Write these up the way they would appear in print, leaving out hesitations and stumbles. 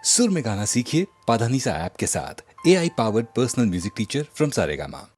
सुर में गाना सीखिए पाधानीसा ऐप के साथ। AI powered personal music teacher from Saregama.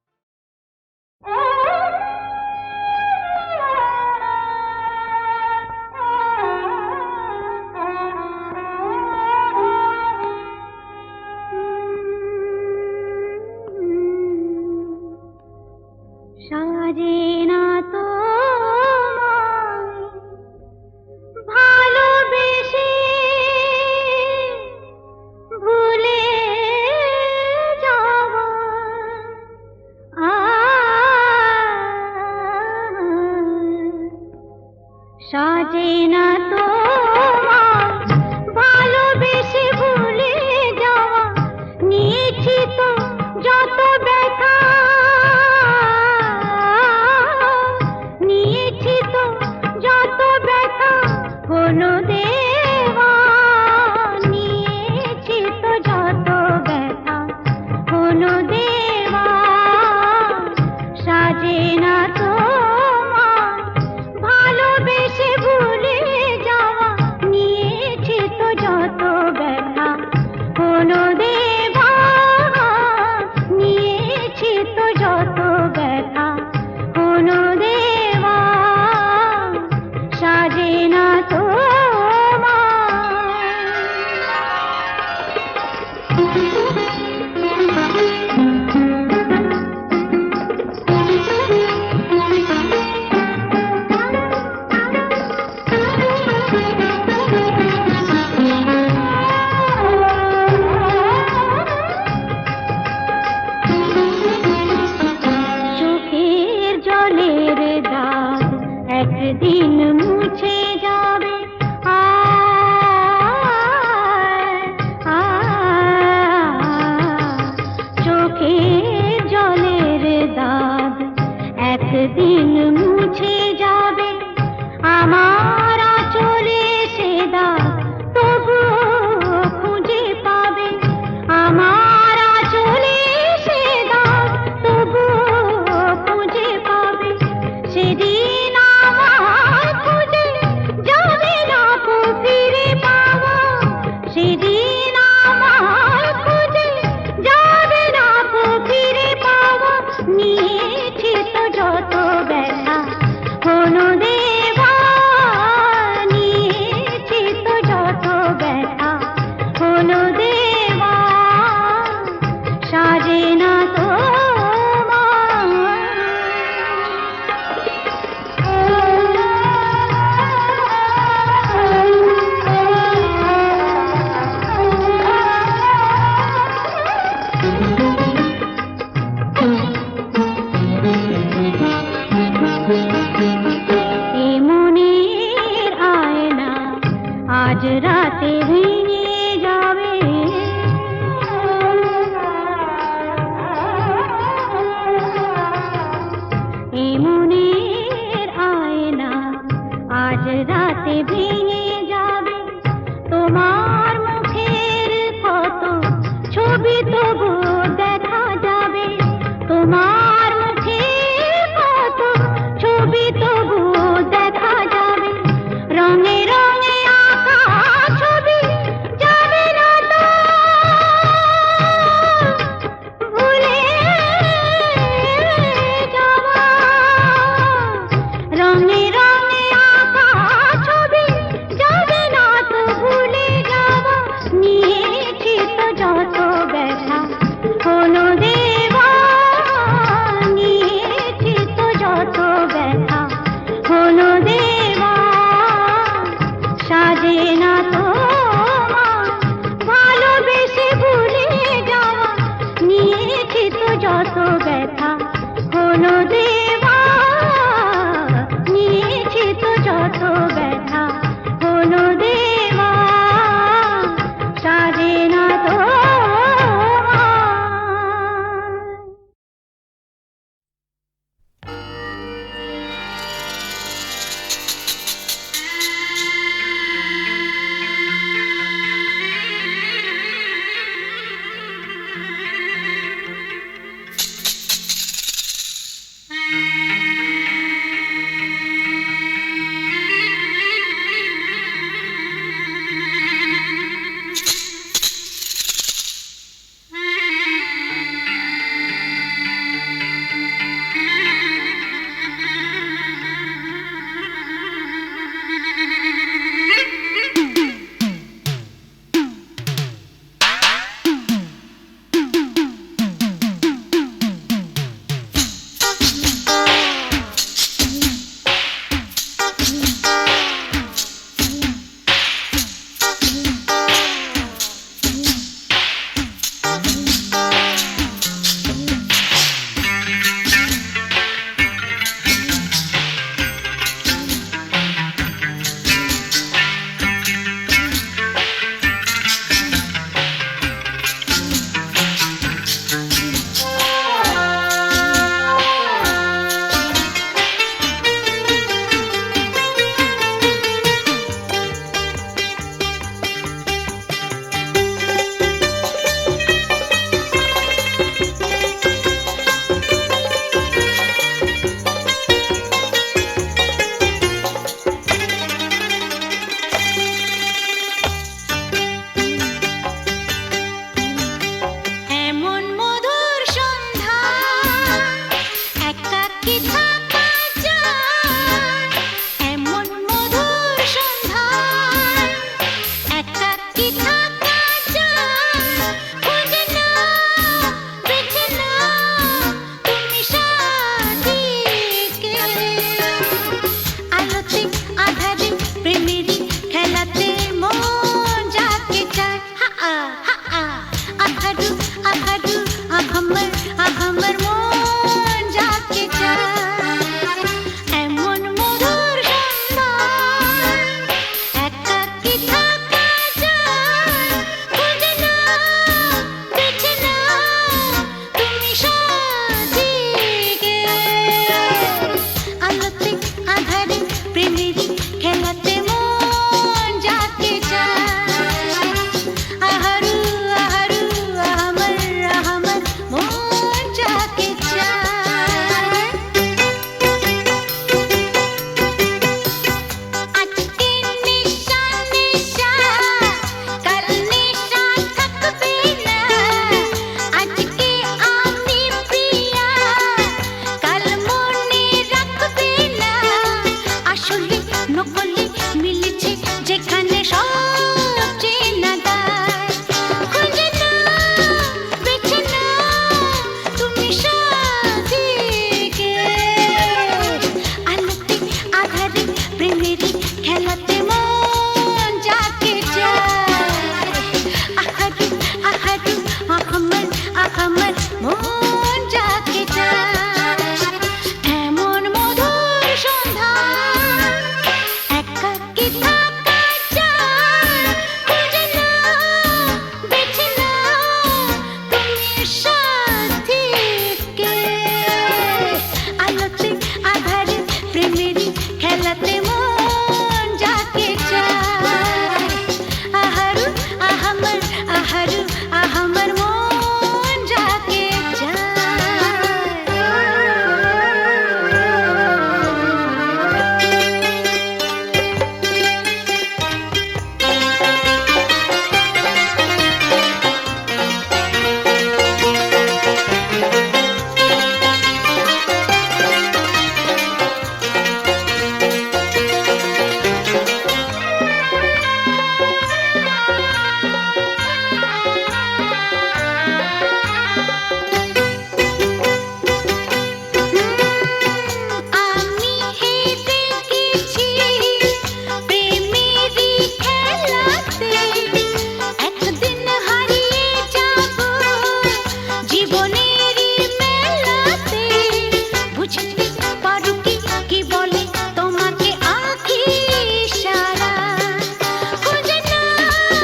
আহারু আহারু আহামর মন যাকে চায় এমন মধুর সন্ধান একাকী থাকা যায় খুঁজে নাও বেছে নাও তুমি সাজিকে আলোতে আধারে প্রেমেরই খেলাতে মন যাকে চায় আহারু আহারু আহামর মন যাকে চায় আজকে নিশা নিশা কাল নিশা থাকবে না আজকে আমি প্রিয়া কাল মনে রাখবে না আসলে নকলে মিলেছে যেখানে সব চেনা দায় খুঁজে নাও বেছে নাও তুমি সাজিকে আলোতে আধারে প্রেমেরই খেলাতে মন যাকে চায় আহারু আহারু আহামর মন যাকে চায় এমন মধুর সন্ধান একাকী থাকা যায় খুঁজে নাও বেছে নাও তুমি সাথীকে আলোতে আধারে প্রেমেরই খেলাতে মন যাকে চায় আহারু আহামর মন যাকে আমি হেরে গেছি প্রেমেরই খেলাতে একদিন হারিয়ে যাব জীবনেরই মেলাতে বুঝতে পারো কি বলে তোমাকে আঁখি ইশারা খুঁজে নাও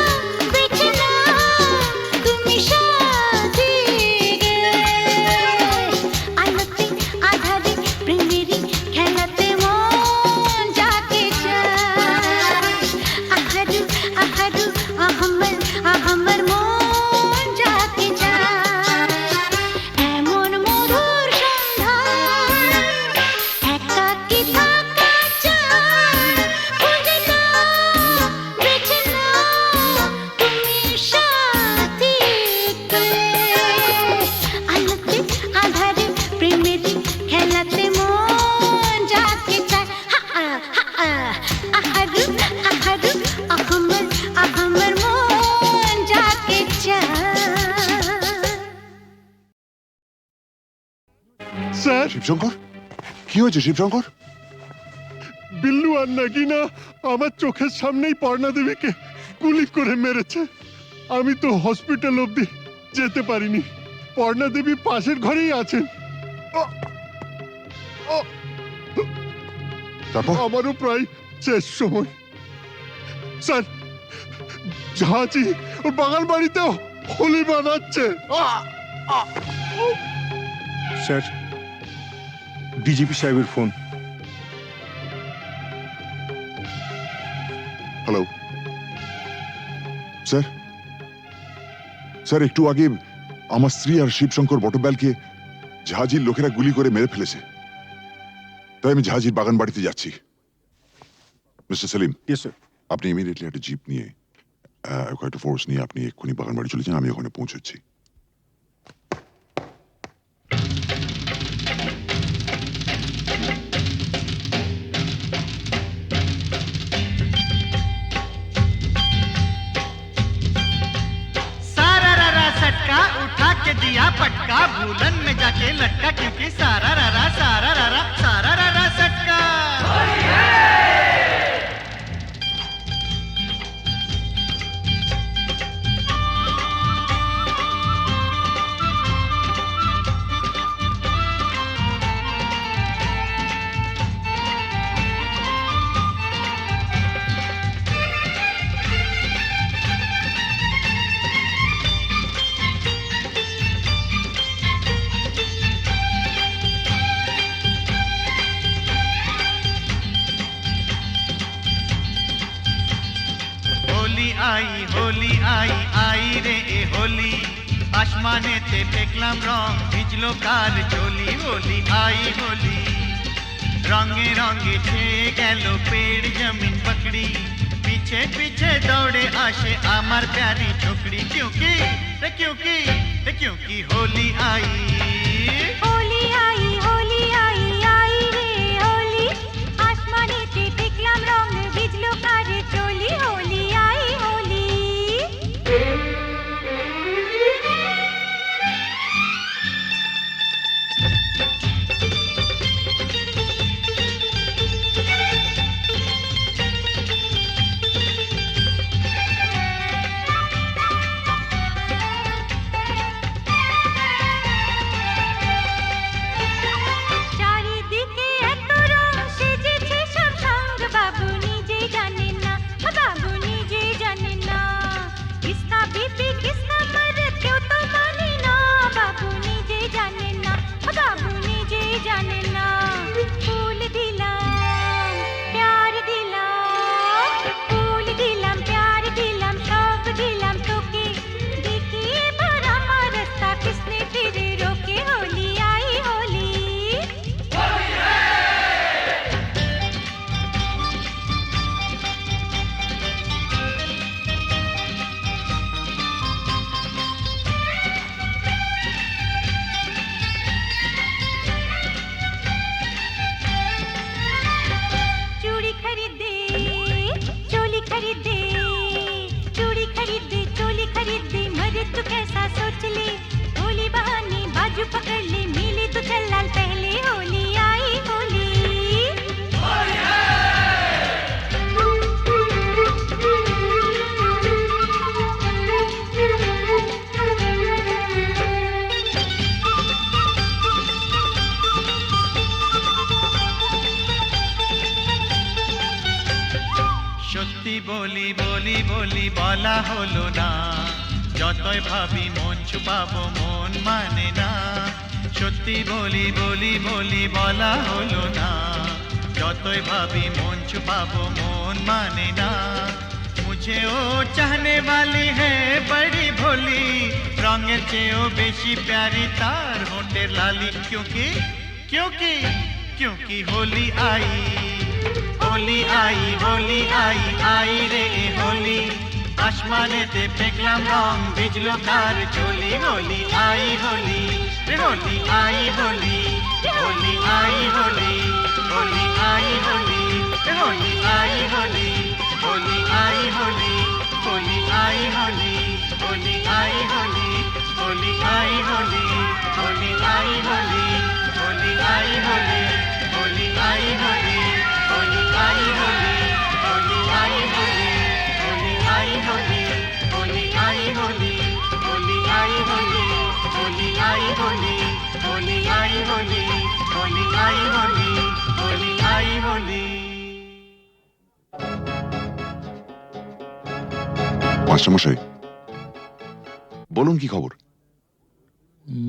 বেছে নাও তুমি সাজিকে আলোতে আধারে প্রেমেরই খেলাতে মন যাকে চায় আহারু আহারু আহামর মন যাকে চায় এমন মধুর সন্ধান একাকী থাকা যায় খুঁজে নাও বেছে নাও তুমি সাথীকে আলোতে আধারে প্রেমেরই খেলাতে মন যাকে চায় আহারু আহারু আহামর মন যাকে চায় স্যার শিবশঙ্কর কি হয়েছে শিবশঙ্কর? বিল্লু আর নাগিনা আমার চোখের সামনেই পর্ণা দেবীকে গুলি করে মেরেছে। আমি তো হসপিটাল অবধি যেতে পারিনি। পর্ণা দেবী পাশের ঘরেই আছেন। তারপর আমারও প্রায় শেষ সময়। স্যার ঝাঁচি ওর বাগান বাড়িতেও হোলি বানাচ্ছে। স্যার ডিজিপি সাহেবের ফোন। হ্যালো স্যার, স্যার একটু আগে আমার স্ত্রী আর শিবশঙ্কর বটব্যালকে ঝাঁঝির লোকেরা গুলি করে মেরে ফেলেছে, তাই আমি ঝাঁঝির বাগান বাড়িতে যাচ্ছি। Mister Selim, yes sir. আপনি ইমিডিয়েটলি একটা জিপ নিয়ে কয়েকটা ফোর্স নিয়ে আপনি এক্ষুনি বাগান বাড়ি চলে যান, আমি ওখানে পৌঁছচ্ছি। के दिया पटका भूलन में जाके लटका क्योंकि सारा रारा सटका। আসমানেতে দেখলাম রং ভিজলো কার চলি হোলি আই হোলি रंगे रंगे छे गैलो पेड़ जमीन पकड़ी पीछे पीछे दौड़े आशे आमार प्यारी छोकरी क्योंकि क्योंकि होली आई होली आई होली आई आई रे होली आसमानेते देखलाम रং ভিজলো কারে চলি होली आई होली চারিদিকে এত রং সেজেছে সব সঙ্গ বাবু নিজেই জানেন না বাবু নিজেই জানেন না কিসকা বিপি কিসকা মরদ কেউ তো মানে না বাবু নিজেই জানেন না বাবু নিজেই জানেন না ফুল দিলাম প্যার দিলাম ফুল দিলাম প্যার দিলাম সব দিলাম তোকে দেখি এবার আমার রাস্তা কিসনে ফিরে রোকে হোলি আই হোলি चूड़ी खरीदे चोली खरीदे चूड़ी खरीदे चोली खरीदे मरे तू कैसा सोच ले होली बहाने बाजू पकड़ ले मिले तो चल लाल पहले होली आई होली সত্যি বলি বলি বলি বলা হলো না যতই ভাবি মন ছুপাবো মন মানে না সত্যি বলি বলি বলি বলা হলো না যতই ভাবি মন ছুপাবো মন মানে না मुझे ओ चाहने वाली है बड़ी भोली रंगेर चेयो बेशी प्यारी तार होंठेर लाली क्योंकि क्योंकि क्योंकि होली आई होली आई होली आई आई रे होली आसमानेते देखलाम रंग ভিজলো কার চলি होली आई होली रे होली आई होली होली आई होली होली आई होली रे होली आई होली होली आई होली होली आई होली होली आई होली होली आई होली होली आई होली होली आई होली होली आई होली होली आई होली होली आई होली होली आई होली होली आई होली होली आई होली होली आई होली होली आई होली होली आई होली होली आई होली মাস্টারমশাই বলুন কি খবর?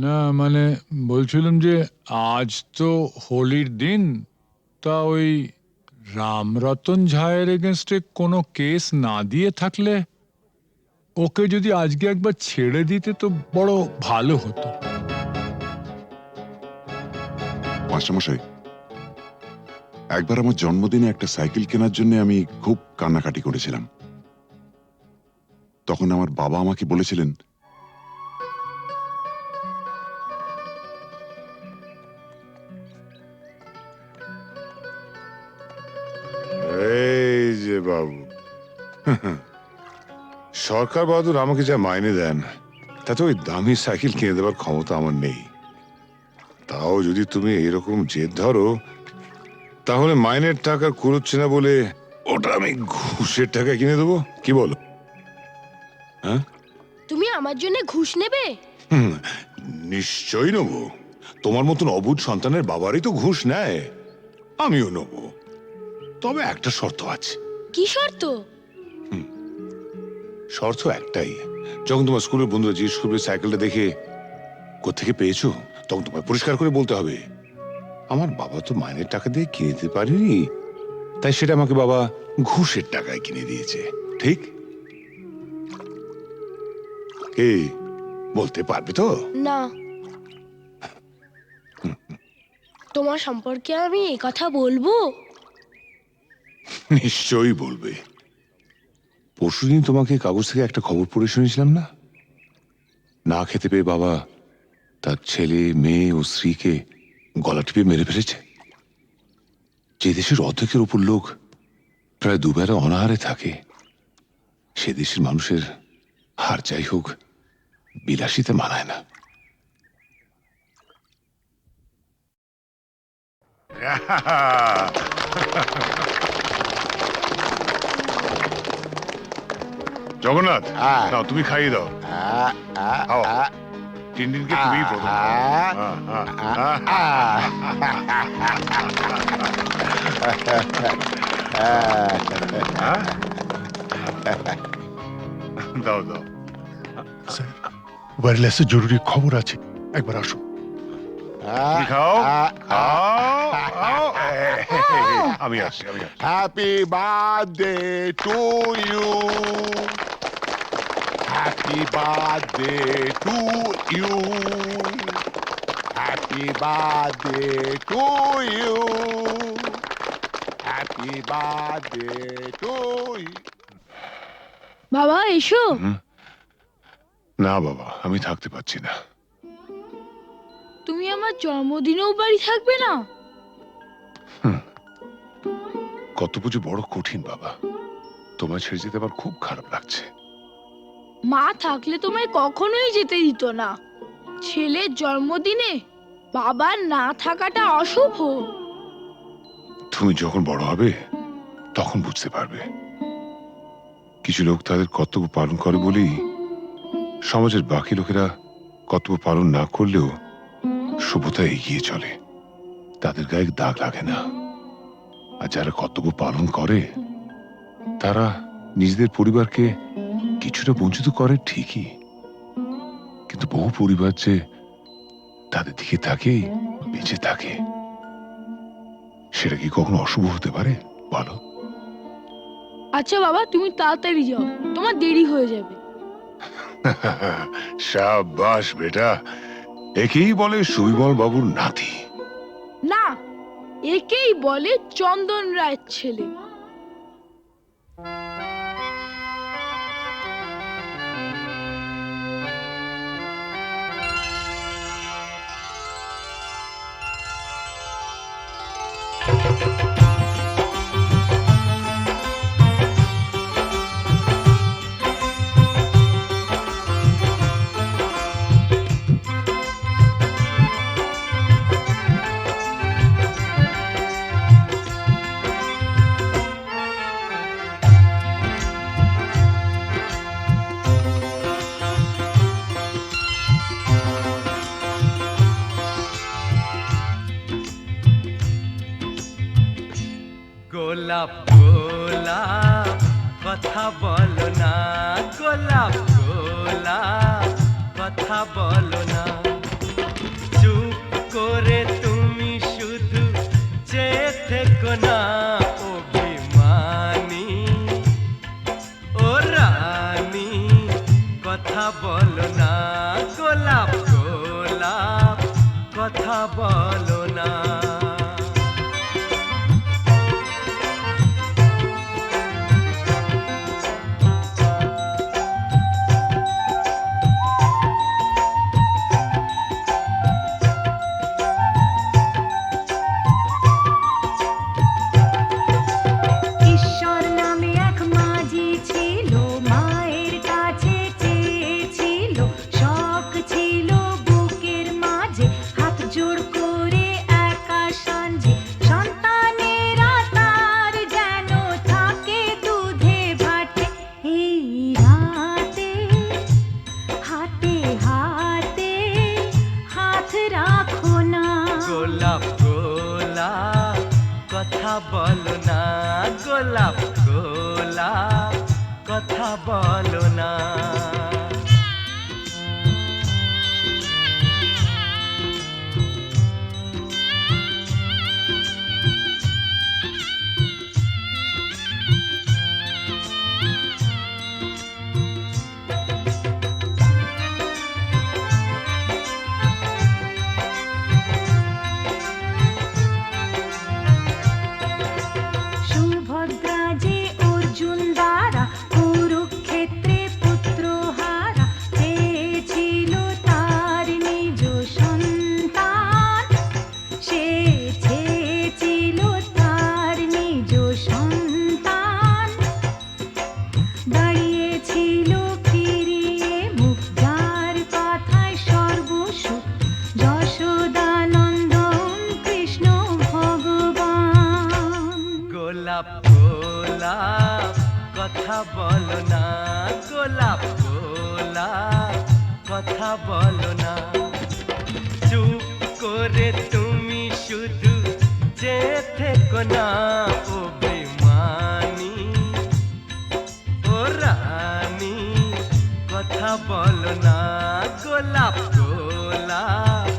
না মানে বলছিলাম যে আজ তো হোলির দিন তা ওই রামরতন ঝায়ের এগেনস্টে কোনো কেস না দিয়ে থাকলে ওকে যদি আজকে একবার ছেড়ে দিতে তো বড় ভালো হতো। মাস্টারমশাই একবার আমার জন্মদিনে একটা সাইকেল কেনার জন্য আমি খুব কান্নাকাটি করেছিলাম। তখন আমার বাবা আমাকে বলেছিলেন এই যে বাবু সরকার বাহাদুর আমাকে যা মাইনে দেন তাতে ওই দামি সাইকেল কিনে দেওয়ার ক্ষমতা আমার নেই। তাও যদি তুমি এরকম জেদ ধরো তাহলে মাইনের টাকা কুড়োচ্ছে না বলে ওটা আমি ঘুষের টাকা কিনে দেবো, কি বলো? হ্যাঁ তুমি আমার জন্য ঘুষ নেবে? নিশ্চয়ই নেবো। তোমার মতন অবুঝ সন্তানের বাবারই তো ঘুষ নেয়, আমিও নেবো। তবে একটা শর্ত আছে। কি শর্ত? শর্ত একটাই, যখন তোমার স্কুলের বন্ধুরা জিজ্ঞেস করবে সাইকেলটা দেখে কোত্থেকে পেয়েছো, তখন তোমায় পরিষ্কার করে বলতে হবে আমার বাবা তো মাইনের টাকা দিয়ে কিনে দিতে পারেনি, তাই সেটা আমাকে বাবা ঘুষের টাকায় কিনে দিয়েছে। ঠিক? কি বলতে পারবে তো? না, তোমার সম্পর্কে আমি এই কথা বলবো? নিশ্চয়ই বলবে। পরশুদিন তোমাকে কাগজ থেকে একটা খবর পড়ে শুনেছিলাম না? না খেতে পেয়ে বাবা তার ছেলে, মেয়ে ও স্ত্রীকে গলা টিপে মেরে ফেলেছে। যে দেশের অর্ধেকের উপর লোক প্রায় দুবেলা অনাহারে থাকে, সে দেশের মানুষের হার যাই হোক বিলাসিতে মানায় না। জগন্নাথ, নাও তুমি খাইয়ে দাও। খাও। টিনটিনকে তুমিই প্রথম দাও দাও। স্যার, ওয়্যারলেসে জরুরি খবর আছে, একবার আসো। তুমি খাও খাও খাও। আমি আসছি। Happy birthday to you, happy birthday to you, happy birthday to you, happy birthday to you. বাবা এসো। না বাবা, আমি থাকতে পারছি না। তুমি আমার জন্মদিনেও বাড়ি থাকবে না? কত পুজো বড় কঠিন বাবা, তোমায় ছেড়ে যেতে আমার খুব খারাপ লাগছে। মা থাকলে তোমায় কখনোই যেতে দিত না। ছেলের জন্মদিনে বাবার না থাকাটা অশুভ। তুমি যখন বড় হবে তখন বুঝতে পারবে। কিছু লোক তাদের কর্তব্য পালন করে বলেই সমাজের বাকি লোকেরা কর্তব্য পালন না করলেও সভ্যতা এগিয়ে চলে, তাদের গায়ে দাগ লাগে না। আর যারা কর্তব্য পালন করে তারা নিজেদের পরিবারকে কিছুটা বঞ্চিত করে ঠিকই, কিন্তু বহু পরিবার যে তাদের দিকে তাকিয়েই বেঁচে থাকে, সেটা কি কখনো অশুভ হতে পারে বলো? আচ্ছা বাবা, তুমি তাড়াতাড়ি যাও, তোমার দেরি হয়ে যাবে। শাবাশ বেটা, একেই বলে সুবিমল বাবুর নাতি। না, একেই বলে চন্দন রায়ের ছেলে। গোলাপ গোলাপ কথা বলো না, গোলাপ গোলাপ কথা বলো না। চুপ করে তুমি শুধু চেয়ে থেকো না, অভিমানী ও রানী কথা বলো না, গোলাপ গোলাপ কথা বলো না। ঈশ্বর নামে এক মাঝি ছিল, মায়ের কাছে চেয়েছিল, শখ ছিল বুকের মাঝে, হাত জোড় করে একা সাঞ্জে, সন্তানেরা তার যেন থাকে দুধে ভাটে। এই রাতে হাতে হাতে হাত রাখো না, গোলাপ গোলাপ কথা বলো না, গোলাপ গোলাপ কথা বলো না। বলো না গোলাপ গোলাপ কথা বলো না চুপ করে তুমি শুধু যে থেকো না ও বেমানি ও রানী কথা বলো না গোলাপ গোলাপ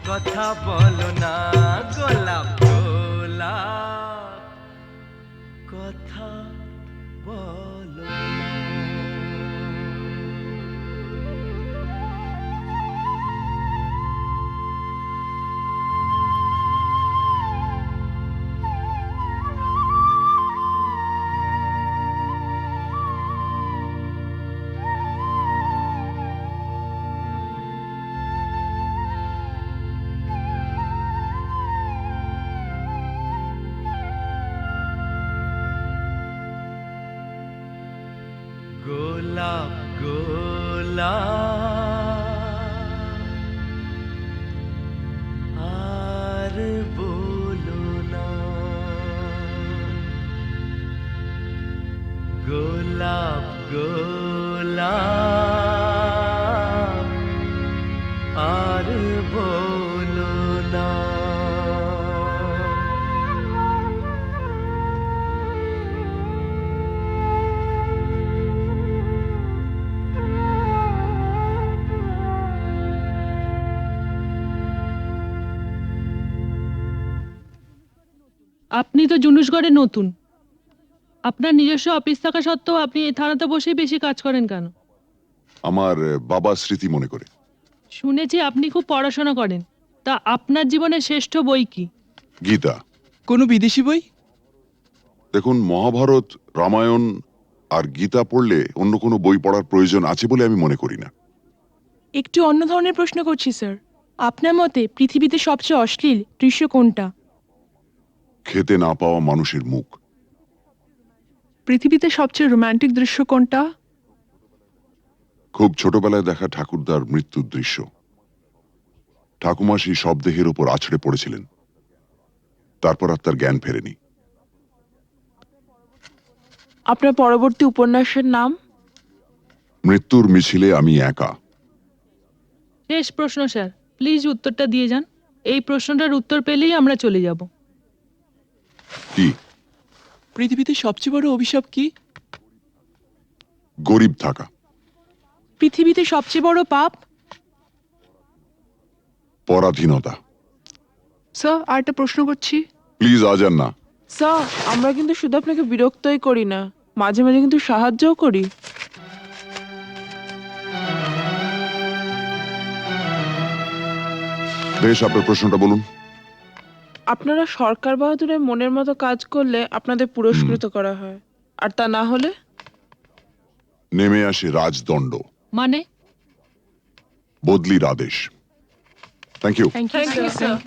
কথা বলো না গোলাপ গোলাপ কথা বলো না গোলাপ গোলাপ আর বলো না গোলাপ গোলাপ আর বলো না আপনি তো জুনুসগড়ে নতুন, আপনার নিজস্ব অফিস থাকা সত্ত্বেও আপনি এই থানাতে বসেই বেশি কাজ করেন কেন? আমার বাবা স্মৃতি মনে করে। শুনেছি আপনি খুব পড়াশোনা করেন, তা আপনার জীবনের শ্রেষ্ঠ বই কি? গীতা। কোনো বিদেশি বই? দেখুন, মহাভারত, রামায়ণ আর গীতা পড়লে অন্য কোনো বই পড়ার প্রয়োজন আছে বলে আমি মনে করি না। একটু অন্য ধরনের প্রশ্ন করছি স্যার। আপনার মতে পৃথিবীতে সবচেয়ে অশ্লীল দৃশ্য কোনটা? খেতে না পাওয়া মানুষের মুখ। পৃথিবীতে সবচেয়ে রোমান্টিক দৃশ্য কোনটা? খুব ছোটবেলায় দেখা ঠাকুরদার মৃত্যুর দৃশ্য। ঠাকুমা সেই শবদেহের ওপর আছড়ে পড়েছিলেন, তারপর আর তার জ্ঞান ফেরেনি। আপনার পরবর্তী উপন্যাসের নাম? মৃত্যুর মিছিলে আমি একা। শেষ প্রশ্ন স্যার, প্লিজ উত্তরটা দিয়ে যান। এই প্রশ্নটার উত্তর পেলেই আমরা চলে যাব। কি? পৃথিবীতে সবচেয়ে বড় অভিশাপ কি? গরিব থাকা। পৃথিবীতে সবচেয়ে বড় পাপ? পরাধীনতা। স্যার, আর একটা প্রশ্ন করছি। প্লিজ আজ আর না। স্যার, আমরা কিন্তু শুধু আপনাকে বিরক্তই করি না, মাঝে মাঝে কিন্তু সাহায্যও করি। বেশ, আপনার প্রশ্নটা বলুন। আপনারা সরকার বাহাদুরের মনের মতো কাজ করলে আপনাদের পুরস্কৃত করা হয়, আর তা না হলে? নেমে আসে রাজদণ্ড, মানে? বদলির আদেশ। Thank you. Thank you sir.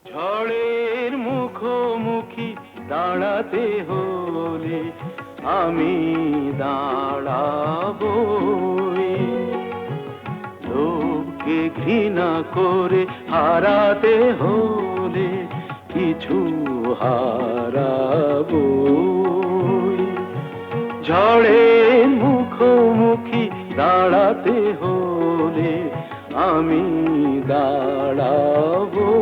ঝড়ের মুখোমুখি দাঁড়াতে হলে আমি দাঁড়াবই, লোককে ঘৃণা করে হারাতে হলে কিছু হারাবই। ঝড়ের মুখোমুখি দাঁড়াতে হলে আমি দাঁড়াবই।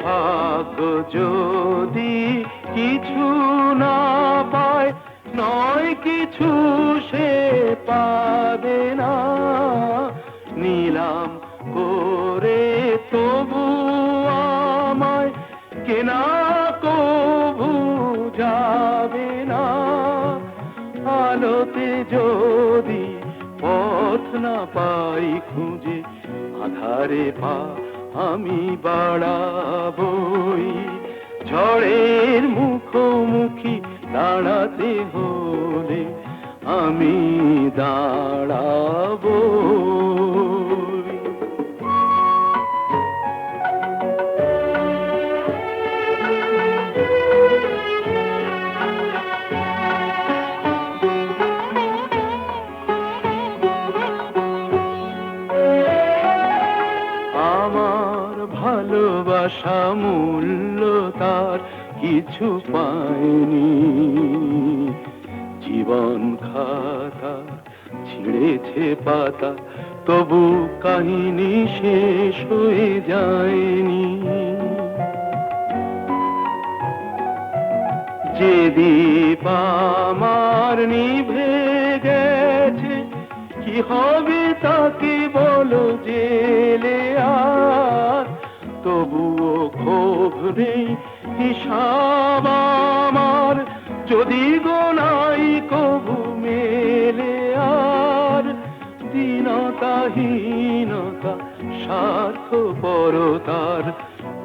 ভাগ্য যদি কিছু না পায়, নয় কিছু সে পাবে না, নিলাম করে তবু আমায় কেনা কবু যাবে না। আলোতে যদি পথ না পাই খুঁজে, আধারে পা আমি বাড়াবই। ঝড়ের মুখোমুখি দাঁড়াতে হলে আমি দাঁড়াবই। আমার ভালোবাসা মূল্য তার কিছু পায়নি, জীবন খাতা ছিঁড়েছে পাতা, তবু কাহিনী শেষ হয়ে যায়নি। যে দীপ আমার নিভে গেছে, কি হবে তাকে বলো জেলে আর, তবুও ক্ষোভ নেই হিসাব আমার, যদি গোনাই কবু মেলে আর। দীনতাহীনতা স্বার্থপরতার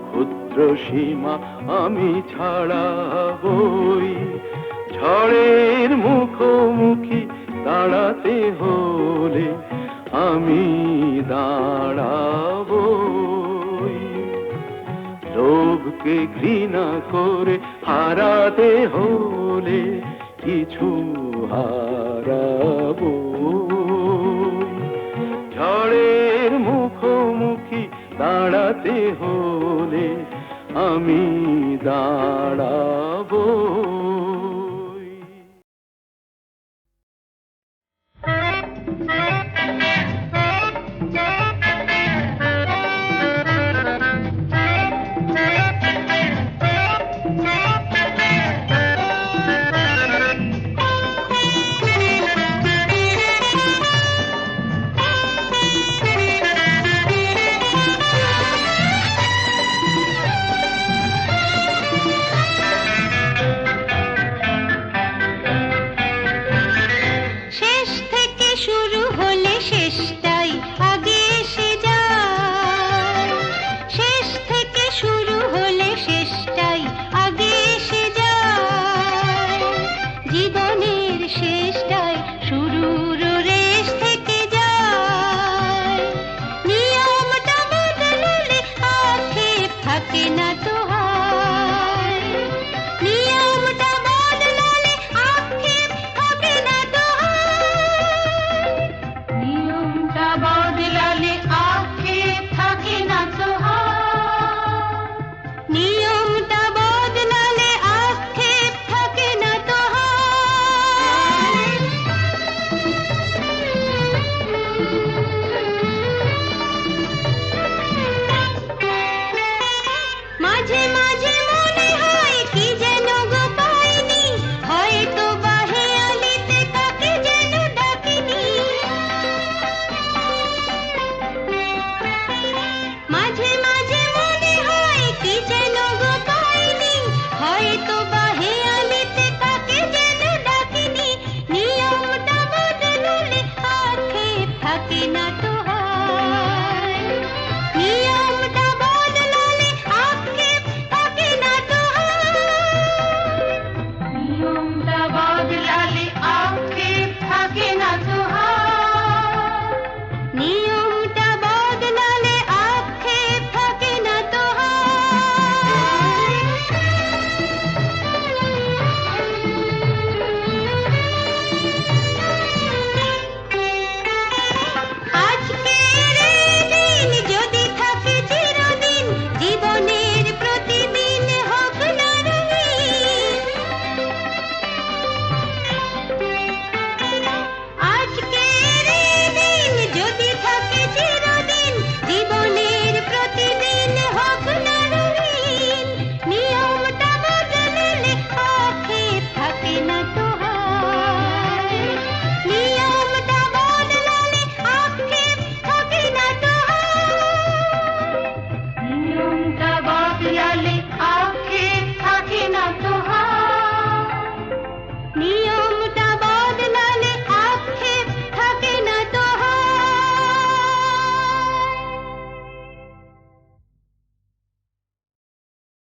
ক্ষুদ্র সীমা আমি ছাড়াবই। ঝড়ের মুখোমুখি দাঁড়াতে হলে আমি দাঁড়াবই। লোভকে ঘৃণা করে হারাতে হলে কিছু হারাবই। ঝড়ের মুখোমুখি দাঁড়াতে হলে আমি দাঁড়াবই।